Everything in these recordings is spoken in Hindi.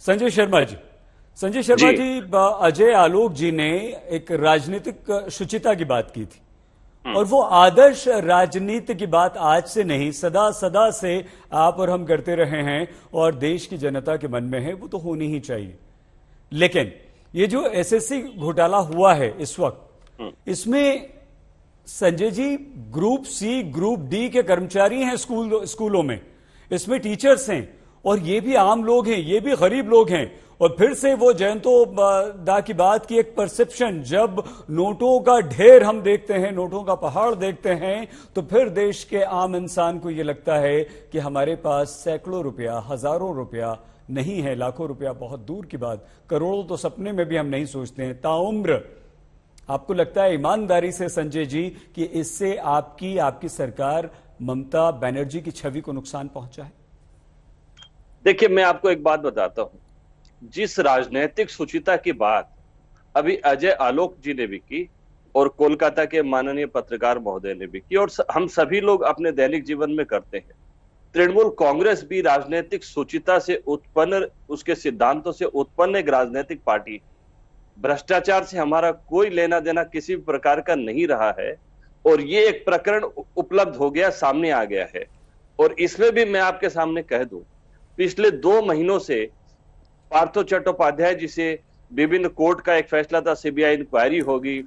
संजय शर्मा जी, संजय शर्मा जी, अजय आलोक जी ने एक राजनीतिक शुचिता की बात की थी और वो आदर्श राजनीति की बात आज से नहीं, सदा सदा से आप और हम करते रहे हैं और देश की जनता के मन में है, वो तो होनी ही चाहिए। लेकिन ये जो एसएससी घोटाला हुआ है इस वक्त, इसमें Sanjay ji group C group D के कर्मचारी हैं स्कूलों में, इसमें टीचर्स हैं और ये भी आम लोग हैं, ये भी गरीब लोग हैं। और फिर से वो जयंतो दा की बात की एक परसेप्शन, जब नोटों का ढेर हम देखते हैं, नोटों का पहाड़ देखते हैं, तो फिर देश के आम इंसान को ये लगता है कि हमारे पास सैकड़ों रुपया, हजारों रुपया नहीं है, लाखों रुपया बहुत दूर की बात, करोड़ों तो सपने में भी हम नहीं सोचते हैं। ताउम्र आपको लगता है ईमानदारी से संजय जी कि इससे आपकी सरकार ममता बनर्जी की छवि को नुकसान पहुंचा है? देखिए, मैं आपको एक बात बताता हूं, जिस राजनीतिक सुचिता की बात अभी अजय आलोक जी ने भी की और कोलकाता के माननीय पत्रकार महोदय ने भी की और हम सभी लोग अपने दैनिक जीवन में करते हैं, तृणमूल कांग्रेस भी राजनीतिक सुचिता से उत्पन्न, उसके सिद्धांतों से उत्पन्न एक राजनीतिक पार्टी। भ्रष्टाचार से हमारा कोई लेना देना किसी प्रकार का नहीं रहा है और ये एक प्रकरण उपलब्ध हो गया, सामने आ गया है। और इसमें भी मैं आपके सामने कह दूं, पिछले 2 महीनों से पार्थो चट्टोपाध्याय जी से विभिन्न कोर्ट का एक फैसला था, सीबीआई इंक्वायरी होगी,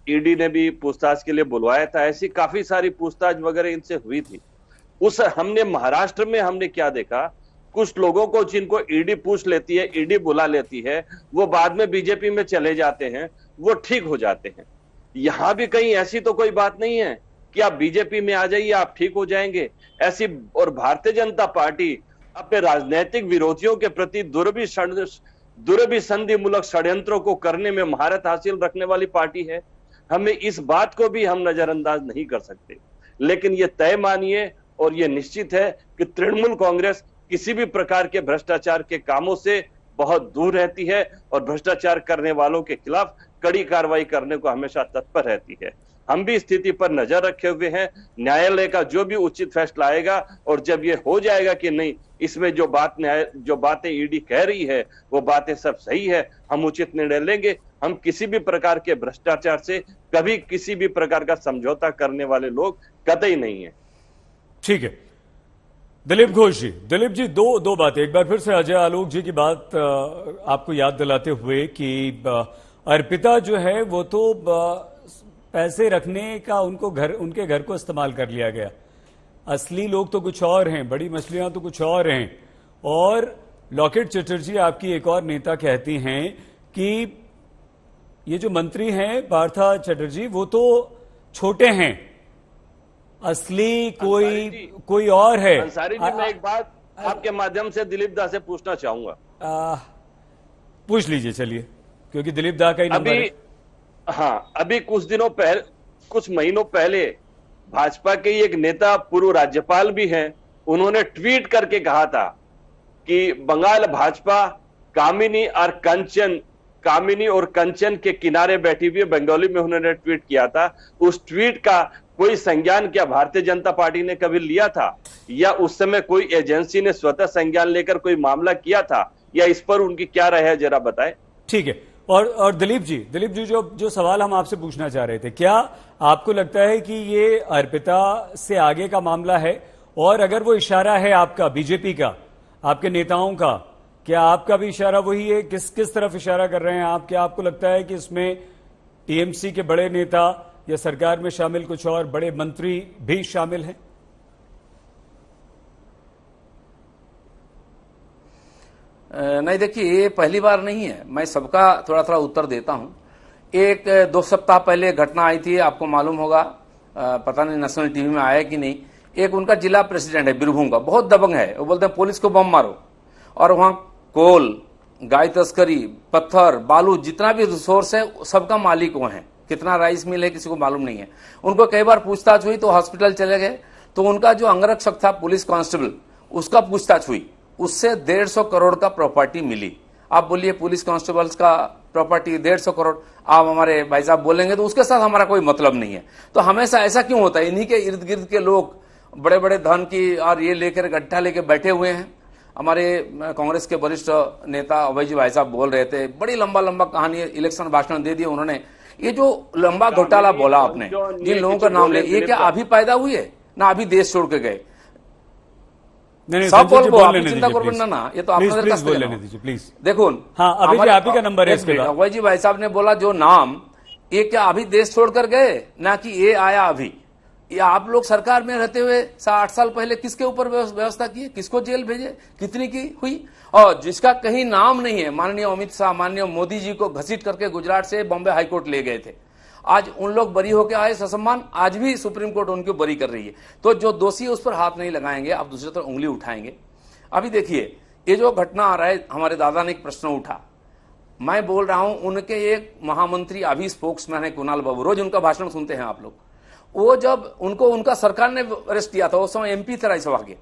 ईडी ने भी पूछताछ के लिए बुलवाया था, ऐसी काफी सारी पूछताछ वगैरह इनसे हुई थी। हमने महाराष्ट्र में हमने क्या देखा, कुछ लोगों को जिनको ईडी पूछ लेती है, ईडी बुला लेती है, वो बाद में बीजेपी में चले जाते हैं, वो ठीक हो जाते हैं। यहां भी कहीं ऐसी तो कोई बात नहीं है कि आप बीजेपी में आ जाइए आप ठीक हो जाएंगे, ऐसी। और भारतीय जनता पार्टी अपने राजनीतिक विरोधियों के प्रति दुर्भिसंधिमूलक षड्यंत्रों को करने में महारत हासिल रखने वाली पार्टी है। हमें इस बात को भी हम नजरअंदाज नहीं कर सकते। लेकिन यह तय मानिए और यह निश्चित है कि तृणमूल कांग्रेस किसी भी प्रकार के भ्रष्टाचार के कामों से बहुत दूर रहती है और भ्रष्टाचार करने वालों के खिलाफ कड़ी कार्रवाई करने को हमेशा तत्पर रहती है। हम भी स्थिति पर नजर रखे हुए हैं, न्यायालय का जो भी उचित फैसला आएगा और जब ये हो जाएगा कि नहीं, इसमें जो बातें ईडी कह रही है वो बातें सब सही है, हम उचित निर्णय लेंगे। हम किसी भी प्रकार के भ्रष्टाचार से कभी किसी भी प्रकार का समझौता करने वाले लोग कतई नहीं है। ठीक है, दिलीप घोष जी, दिलीप जी, दो बातें। एक बार फिर से अजय आलोक जी की बात आपको याद दिलाते हुए कि अर्पिता जो है वो तो पैसे रखने का उनके घर को इस्तेमाल कर लिया गया, असली लोग तो कुछ और हैं, बड़ी मछलियां तो कुछ और हैं। और लॉकेट चटर्जी आपकी एक और नेता कहती हैं कि ये जो मंत्री हैं पार्था चटर्जी वो तो छोटे हैं, असली कोई और है। अंसारी जी, मैं एक बात आपके माध्यम से दिलीप दा से पूछना चाहूंगा। पूछ लीजिए, चलिए, क्योंकि दिलीप दा का ही नंबर है। हाँ, अभी कुछ महीनों पहले भाजपा के एक नेता, पूर्व राज्यपाल भी हैं, उन्होंने ट्वीट करके कहा था कि बंगाल भाजपा कामिनी और कंचन के किनारे बैठी हुई है। बंगाली में उन्होंने ट्वीट किया था। उस ट्वीट का कोई संज्ञान क्या भारतीय जनता पार्टी ने कभी लिया था, या उस समय कोई एजेंसी ने स्वतः संज्ञान लेकर कोई मामला किया था, या इस पर उनकी क्या राय है, जरा बताएं। ठीक है। और दिलीप जी जो सवाल हम आपसे पूछना चाह रहे थे, क्या आपको लगता है कि ये अर्पिता से आगे का मामला है? और अगर वो इशारा है आपका, बीजेपी का, आपके नेताओं का, क्या आपका भी इशारा वही है? किस तरफ इशारा कर रहे हैं आप? क्या आपको लगता है कि इसमें टीएमसी के बड़े नेता या सरकार में शामिल कुछ और बड़े मंत्री भी शामिल हैं? नहीं, देखिए, ये पहली बार नहीं है। मैं सबका थोड़ा थोड़ा उत्तर देता हूं। 1-2 सप्ताह पहले घटना आई थी, आपको मालूम होगा, पता नहीं नेशनल टीवी में आया कि नहीं। एक उनका जिला प्रेसिडेंट है बीरभूम का, बहुत दबंग है। वो बोलते हैं पुलिस को बम मारो, और वहां कोल, गाय तस्करी, पत्थर, बालू, जितना भी रिसोर्स है सबका मालिक वो है। कितना राइस मिल है किसी को मालूम नहीं है। उनको कई बार पूछताछ हुई तो हॉस्पिटल चले गए, तो उनका जो अंगरक्षक था पुलिस कांस्टेबल, उसका पूछताछ हुई, उससे 150 करोड़ का प्रॉपर्टी मिली। आप बोलिए पुलिस कांस्टेबल्स का प्रॉपर्टी 150 करोड़, आप हमारे भाई साहब बोलेंगे तो उसके साथ हमारा कोई मतलब नहीं है। तो हमेशा ऐसा क्यों होता है? इन्हीं के इर्द गिर्द के लोग बड़े बड़े धन की और ये लेकर गड्ढा लेकर बैठे हुए हैं। हमारे कांग्रेस के वरिष्ठ नेता अभय जी भाई साहब बोल रहे थे, बड़ी लंबा लंबा कहानी इलेक्शन भाषण दे दिए उन्होंने। ये जो लंबा घोटाला बोला आपने, जिन लोगों का नाम ले, ये क्या अभी पैदा हुई है ना अभी देश छोड़ के गए? नहीं, सब संजय जी बोल लेने चिंता दीजिए, करना ना, ये तो प्लीज, आपका प्लीज बोल लेने दीजिए प्लीज। देखो हाँ, अभी जी आप ही का नंबर है इसके बाद। अभय जी भाई साहब ने बोला जो नाम, ये क्या अभी देश छोड़कर गए ना कि ये आया अभी? ये आप लोग सरकार में रहते हुए 8 साल पहले किसके ऊपर व्यवस्था की, किसको जेल भेजे, कितनी की हुई? और जिसका कहीं नाम नहीं है, माननीय अमित शाह, माननीय मोदी जी को घसीट करके गुजरात से बॉम्बे हाईकोर्ट ले गए थे। आज उन लोग बरी होकर आए ससम्मान, आज भी सुप्रीम कोर्ट उनको बरी कर रही है। तो जो दोषी उस पर हाथ नहीं लगाएंगे, आप दूसरे तरफ उंगली उठाएंगे। अभी देखिए ये जो घटना आ रहा है, हमारे दादा ने एक प्रश्न उठा, मैं बोल रहा हूं उनके एक महामंत्री अभी स्पोक्समैन है कुणाल बाबू, रोज उनका भाषण सुनते हैं आप लोग। वो जब उनको उनका सरकार ने अरेस्ट किया था, उस समय एमपी थे राज्यसभा के,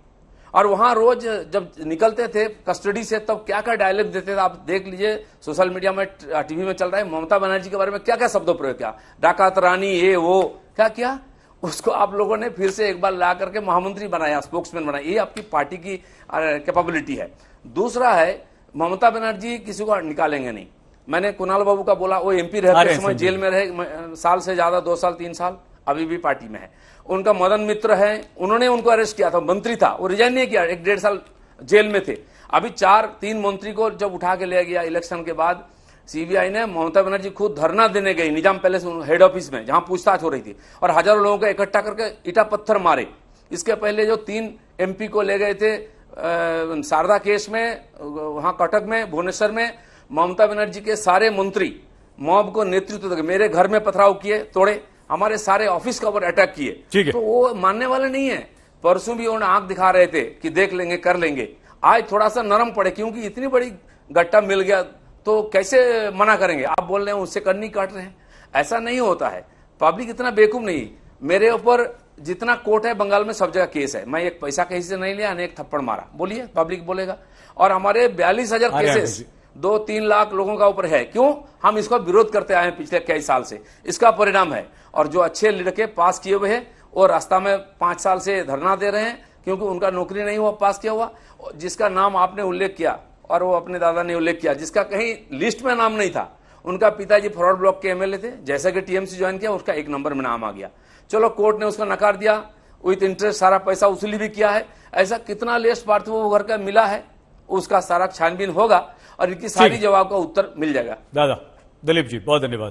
और वहां रोज जब निकलते थे कस्टडी से तब क्या क्या डायलॉग देते थे आप देख लीजिए। सोशल मीडिया में, टीवी में चल रहा है, ममता बनर्जी के बारे में क्या क्या शब्दों प्रयोग किया, डाकात रानी, ये वो क्या किया। उसको आप लोगों ने फिर से एक बार ला करके महामंत्री बनाया, स्पोक्समैन बनाया। ये आपकी पार्टी की कैपेबिलिटी है। दूसरा है, ममता बनर्जी किसी को निकालेंगे नहीं। मैंने कुणाल बाबू का बोला, वो एमपी रहते समय जेल में रहे साल से ज्यादा, 2 साल 3 साल, अभी भी पार्टी में है। उनका मदन मित्र है, उन्होंने उनको अरेस्ट किया था, मंत्री था, वो रिजाइन नहीं किया, 1-1.5 साल जेल में थे। अभी 4-3 मंत्री को जब उठा के ले गया इलेक्शन के बाद, सीबीआई ने, ममता बनर्जी खुद धरना देने गई निजाम पैलेस हेड ऑफिस में, जहां पूछताछ हो रही थी, और हजारों लोगों को इकट्ठा करके ईटा पत्थर मारे। इसके पहले जो 3 एमपी को ले गए थे शारदा केस में, वहां कटक में, भुवनेश्वर में, ममता बनर्जी के सारे मंत्री मॉब को नेतृत्व देकर मेरे घर में पथराव किए, तोड़े, हमारे सारे ऑफिस का ऊपर अटैक किए। तो वो मानने वाले नहीं है। परसों भी उन्होंने आंख दिखा रहे थे कि देख लेंगे, कर लेंगे। आज थोड़ा सा नरम पड़े, क्योंकि इतनी बड़ी गट्टा मिल गया तो कैसे मना करेंगे। आप बोल रहे हैं उससे कन्नी काट रहे हैं, ऐसा नहीं होता है। पब्लिक इतना बेवकूफ नहीं। मेरे ऊपर जितना कोर्ट है बंगाल में, सब जगह केस है। मैं एक पैसा कहीं से नहीं लिया, एक थप्पड़ मारा, बोलिए, पब्लिक बोलेगा। और हमारे 42,000 केसेस 2-3 लाख लोगों का ऊपर है। क्यों? हम इसका विरोध करते आए हैं पिछले कई साल से, इसका परिणाम है। और जो अच्छे लड़के पास किए हुए हैं वो रास्ता में 5 साल से धरना दे रहे हैं, क्योंकि उनका नौकरी नहीं हुआ, पास किया हुआ। जिसका नाम आपने उल्लेख किया और वो अपने दादा ने उल्लेख किया, जिसका कहीं लिस्ट में नाम नहीं था, उनका पिताजी फॉरवर्ड ब्लॉक के एमएलए थे, जैसे कि टीएमसी ज्वाइन किया, उसका 1 नंबर में नाम आ गया। चलो, कोर्ट ने उसका नकार दिया, विथ इंटरेस्ट सारा पैसा वसूली भी किया है। ऐसा कितना लिस्ट पार्थिव घर का मिला है, उसका सारा छानबीन होगा और इनकी सारी जवाब का उत्तर मिल जाएगा। दादा दिलीप जी, बहुत धन्यवाद।